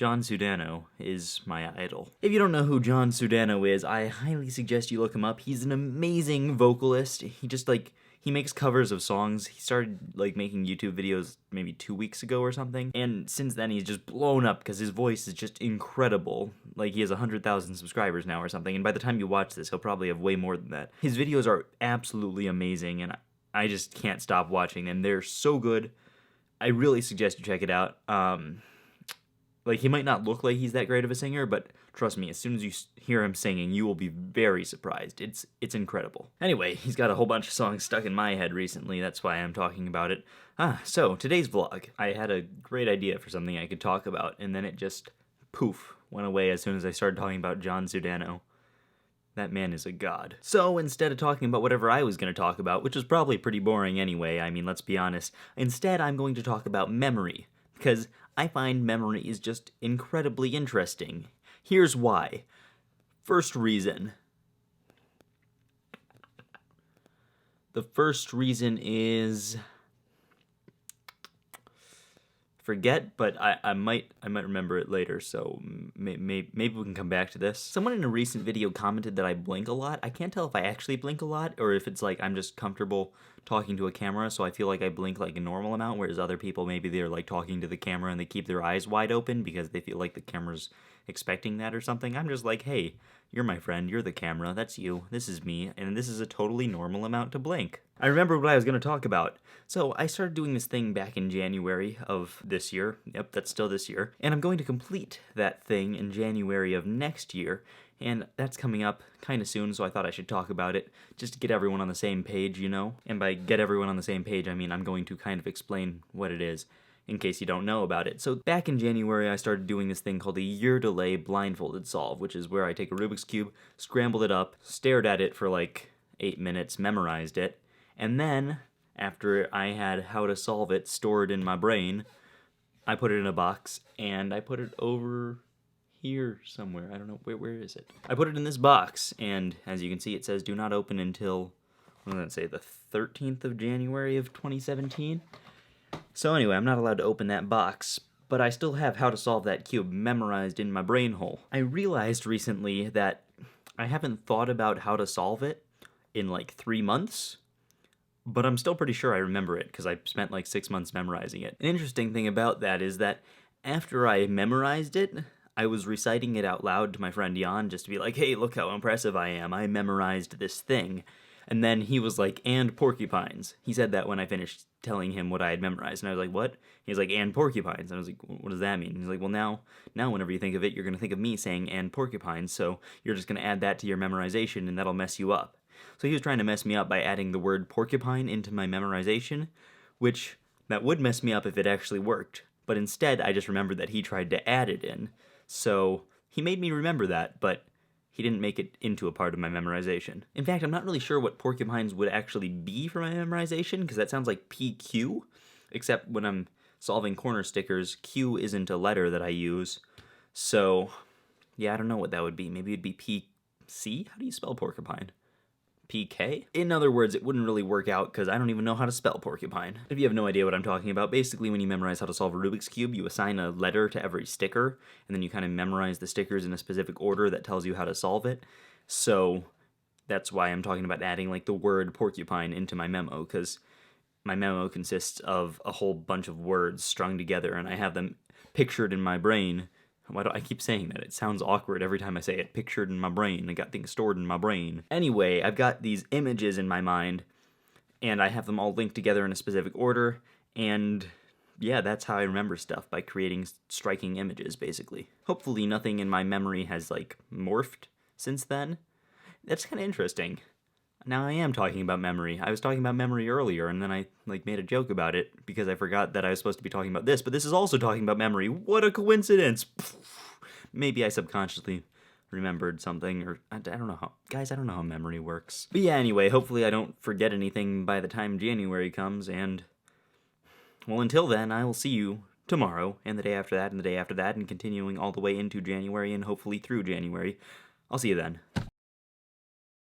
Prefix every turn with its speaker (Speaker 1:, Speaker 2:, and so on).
Speaker 1: Jon Sudano is my idol. If you don't know who Jon Sudano is, I highly suggest you look him up. He's an amazing vocalist. He makes covers of songs. He started making YouTube videos maybe 2 weeks ago or something, and since then he's just blown up because his voice is just incredible. He has 100,000 subscribers now or something, and by the time you watch this, he'll probably have way more than that. His videos are absolutely amazing, and I just can't stop watching them. They're so good. I really suggest you check it out. He might not look like he's that great of a singer, but trust me, as soon as you hear him singing, you will be very surprised. It's incredible. Anyway, he's got a whole bunch of songs stuck in my head recently, that's why I'm talking about it. So, today's vlog. I had a great idea for something I could talk about, and then it just, poof, went away as soon as I started talking about Jon Sudano. That man is a god. So, instead of talking about whatever I was going to talk about, which was probably pretty boring anyway, I mean, let's be honest, instead I'm going to talk about memory, because I find memory is just incredibly interesting. Here's why. First reason. The first reason is... forget, but I might remember it later, so maybe we can come back to this. Someone in a recent video commented that I blink a lot. I can't tell if I actually blink a lot, or if it's I'm just comfortable talking to a camera, so I feel like I blink a normal amount, whereas other people, maybe they're talking to the camera and they keep their eyes wide open because they feel like the camera's expecting that or something. I'm just hey, you're my friend, you're the camera, that's you, this is me, and this is a totally normal amount to blink. I remember what I was going to talk about. So I started doing this thing back in January of this year. Yep, that's still this year. And I'm going to complete that thing in January of next year. And that's coming up kind of soon, so I thought I should talk about it, just to get everyone on the same page, you know? And by get everyone on the same page, I mean I'm going to kind of explain what it is, in case you don't know about it. So back in January, I started doing this thing called a year delay blindfolded solve, which is where I take a Rubik's Cube, scrambled it up, stared at it for 8 minutes, memorized it, and then, after I had how to solve it stored in my brain, I put it in a box, and I put it over here somewhere. I don't know, where is it? I put it in this box, and as you can see, it says do not open until, what did that say, the 13th of January of 2017? So anyway, I'm not allowed to open that box, but I still have how to solve that cube memorized in my brain hole. I realized recently that I haven't thought about how to solve it in 3 months, but I'm still pretty sure I remember it because I spent 6 months memorizing it. An interesting thing about that is that after I memorized it, I was reciting it out loud to my friend Jon just to be hey, look how impressive I am, I memorized this thing. And then he was and porcupines. He said that when I finished telling him what I had memorized. And I was what? He was and porcupines. And I was what does that mean? He's well, now whenever you think of it, you're going to think of me saying and porcupines, so you're just going to add that to your memorization, and that'll mess you up. So he was trying to mess me up by adding the word porcupine into my memorization, which that would mess me up if it actually worked. But instead, I just remembered that he tried to add it in. So he made me remember that, but he didn't make it into a part of my memorization. In fact, I'm not really sure what porcupines would actually be for my memorization, because that sounds like PQ, except when I'm solving corner stickers, Q isn't a letter that I use. So, yeah, I don't know what that would be. Maybe it'd be PC? How do you spell porcupine? PK? In other words, it wouldn't really work out because I don't even know how to spell porcupine. If you have no idea what I'm talking about, basically when you memorize how to solve a Rubik's Cube, you assign a letter to every sticker, and then you kind of memorize the stickers in a specific order that tells you how to solve it. So that's why I'm talking about adding the word porcupine into my memo, because my memo consists of a whole bunch of words strung together, and I have them pictured in my brain. Why do I keep saying that? It sounds awkward every time I say it. Pictured in my brain. I got things stored in my brain. Anyway, I've got these images in my mind, and I have them all linked together in a specific order, and yeah, that's how I remember stuff, by creating striking images, basically. Hopefully nothing in my memory has, morphed since then. That's kind of interesting. Now I am talking about memory. I was talking about memory earlier, and then I, made a joke about it because I forgot that I was supposed to be talking about this, but this is also talking about memory. What a coincidence! Maybe I subconsciously remembered something, or I don't know how. Guys, I don't know how memory works. But yeah, anyway, hopefully I don't forget anything by the time January comes, and well, until then, I will see you tomorrow, and the day after that, and the day after that, and continuing all the way into January, and hopefully through January. I'll see you then.